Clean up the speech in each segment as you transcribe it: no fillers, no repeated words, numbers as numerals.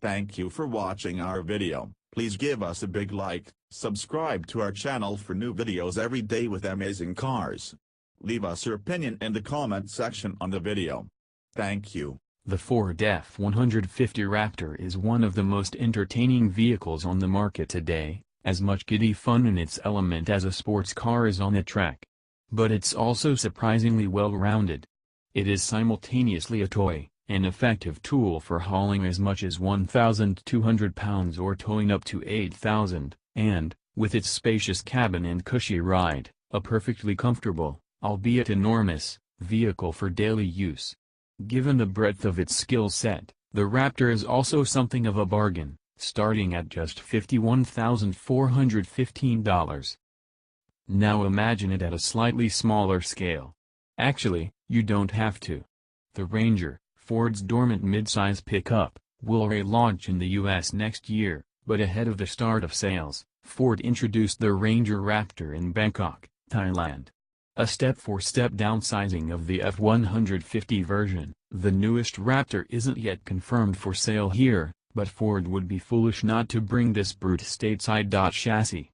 Thank you for watching our video. Please give us a big like, subscribe to our channel for new videos every day with amazing cars. Leave us your opinion in the comment section on the video. Thank you. The Ford F-150 Raptor is one of the most entertaining vehicles on the market today, as much giddy fun in its element as a sports car is on the track. But it's also surprisingly well-rounded. It is simultaneously a toy, an effective tool for hauling as much as 1,200 pounds or towing up to 8,000, and, with its spacious cabin and cushy ride, a perfectly comfortable, albeit enormous, vehicle for daily use. Given the breadth of its skill set, the Raptor is also something of a bargain, starting at just $51,415. Now imagine it at a slightly smaller scale. Actually, you don't have to. The Ranger, Ford's dormant midsize pickup, will relaunch in the US next year, but ahead of the start of sales, Ford introduced the Ranger Raptor in Bangkok, Thailand. A step-for-step downsizing of the F-150 version. The newest Raptor isn't yet confirmed for sale here, but Ford would be foolish not to bring this brute stateside.Chassis.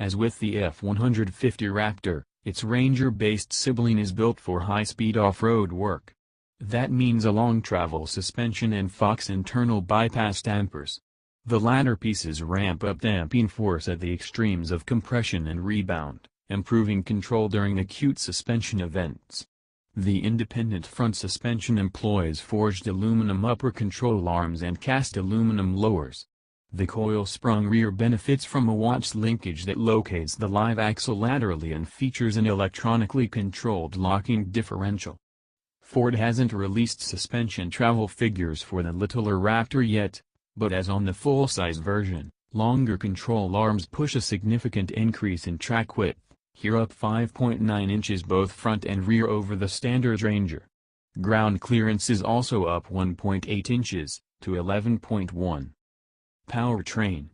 As with the F-150 Raptor, its Ranger-based sibling is built for high-speed off-road work. That means a long travel suspension and Fox internal bypass dampers. The latter pieces ramp up damping force at the extremes of compression and rebound, improving control during acute suspension events. The independent front suspension employs forged aluminum upper control arms and cast aluminum lowers. The coil-sprung rear benefits from a Watts linkage that locates the live axle laterally and features an electronically controlled locking differential. Ford hasn't released suspension travel figures for the littler Raptor yet, but as on the full-size version, longer control arms push a significant increase in track width. Here up 5.9 inches both front and rear over the standard Ranger. Ground clearance is also up 1.8 inches, to 11.1. Powertrain.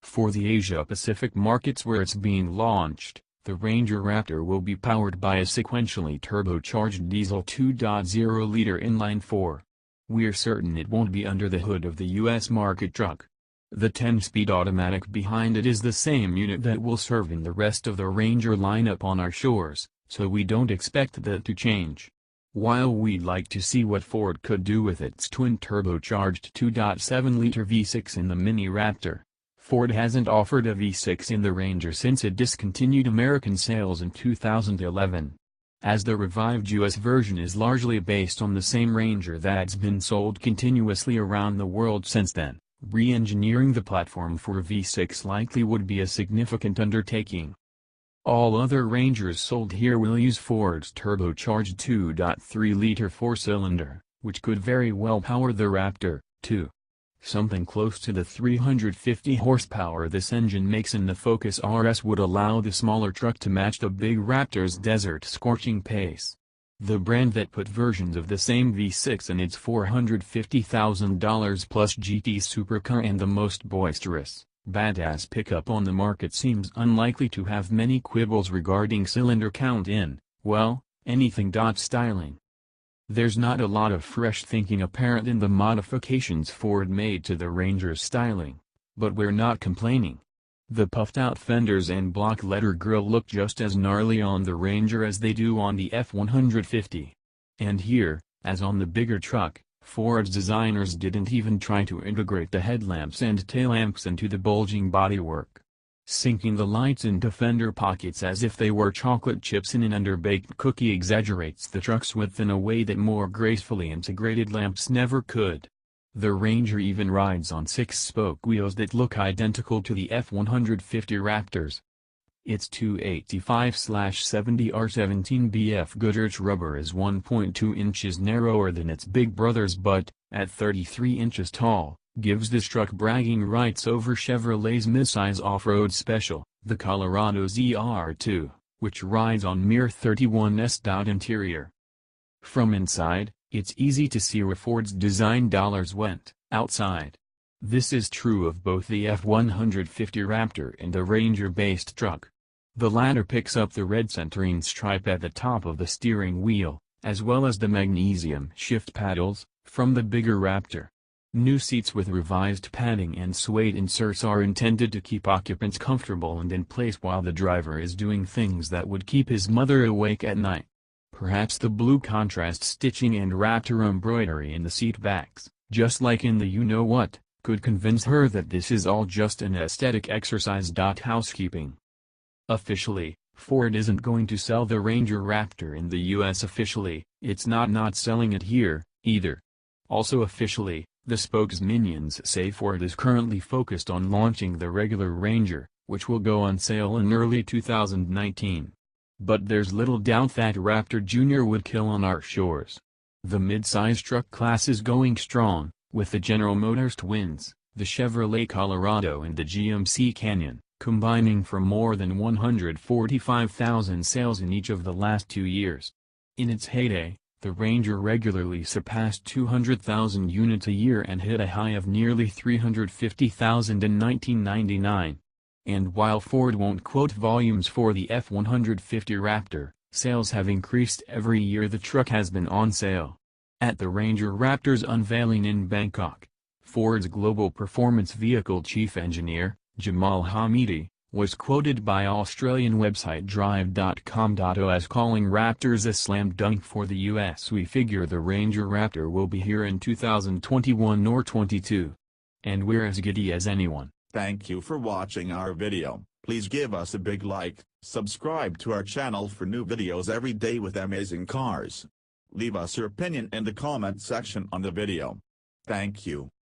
For the Asia-Pacific markets where it's being launched, the Ranger Raptor will be powered by a sequentially turbocharged diesel 2.0-liter inline-4. We're certain it won't be under the hood of the US market truck. The 10-speed automatic behind it is the same unit that will serve in the rest of the Ranger lineup on our shores, so we don't expect that to change. While we'd like to see what Ford could do with its twin-turbocharged 2.7-liter V6 in the Mini Raptor, Ford hasn't offered a V6 in the Ranger since it discontinued American sales in 2011. As the revived US version is largely based on the same Ranger that's been sold continuously around the world since then, re-engineering the platform for V6 likely would be a significant undertaking. All other Rangers sold here will use Ford's turbocharged 2.3-liter four-cylinder, which could very well power the Raptor, too. Something close to the 350 horsepower this engine makes in the Focus RS would allow the smaller truck to match the big Raptor's desert-scorching pace. The brand that put versions of the same V6 in its $450,000 plus GT supercar and the most boisterous, badass pickup on the market seems unlikely to have many quibbles regarding cylinder count in, well, anything. Styling. There's not a lot of fresh thinking apparent in the modifications Ford made to the Ranger's styling, but we're not complaining. The puffed-out fenders and block letter grille look just as gnarly on the Ranger as they do on the F-150. And here, as on the bigger truck, Ford's designers didn't even try to integrate the headlamps and taillamps into the bulging bodywork. Sinking the lights into fender pockets as if they were chocolate chips in an underbaked cookie exaggerates the truck's width in a way that more gracefully integrated lamps never could. The Ranger even rides on 6-spoke wheels that look identical to the F-150 Raptors. Its 285/70R17BF Goodrich rubber is 1.2 inches narrower than its big brothers but, at 33 inches tall, gives this truck bragging rights over Chevrolet's midsize off-road special, the Colorado ZR2, which rides on mere 31s. Interior. From inside, it's easy to see where Ford's design dollars went. Outside. This is true of both the F-150 Raptor and the Ranger-based truck. The latter picks up the red centering stripe at the top of the steering wheel, as well as the magnesium shift paddles, from the bigger Raptor. New seats with revised padding and suede inserts are intended to keep occupants comfortable and in place while the driver is doing things that would keep his mother awake at night. Perhaps the blue contrast stitching and Raptor embroidery in the seat backs, just like in the you-know-what, could convince her that this is all just an aesthetic exercise. Housekeeping. Officially, Ford isn't going to sell the Ranger Raptor in the US. Officially, it's not selling it here, either. Also officially, the spokesminions say Ford is currently focused on launching the regular Ranger, which will go on sale in early 2019. But there's little doubt that Raptor Jr. would kill on our shores. The mid-size truck class is going strong, with the General Motors Twins, the Chevrolet Colorado and the GMC Canyon, combining for more than 145,000 sales in each of the last 2 years. In its heyday, the Ranger regularly surpassed 200,000 units a year and hit a high of nearly 350,000 in 1999. And while Ford won't quote volumes for the F-150 Raptor, sales have increased every year the truck has been on sale. At the Ranger Raptor's unveiling in Bangkok, Ford's global performance vehicle chief engineer, Jamal Hamidi, was quoted by Australian website drive.com.au as calling Raptors a slam dunk for the US. We figure the Ranger Raptor will be here in 2021 or 22. And we're as giddy as anyone. Thank you for watching our video. Please give us a big like, subscribe to our channel for new videos every day with amazing cars. Leave us your opinion in the comment section on the video. Thank you.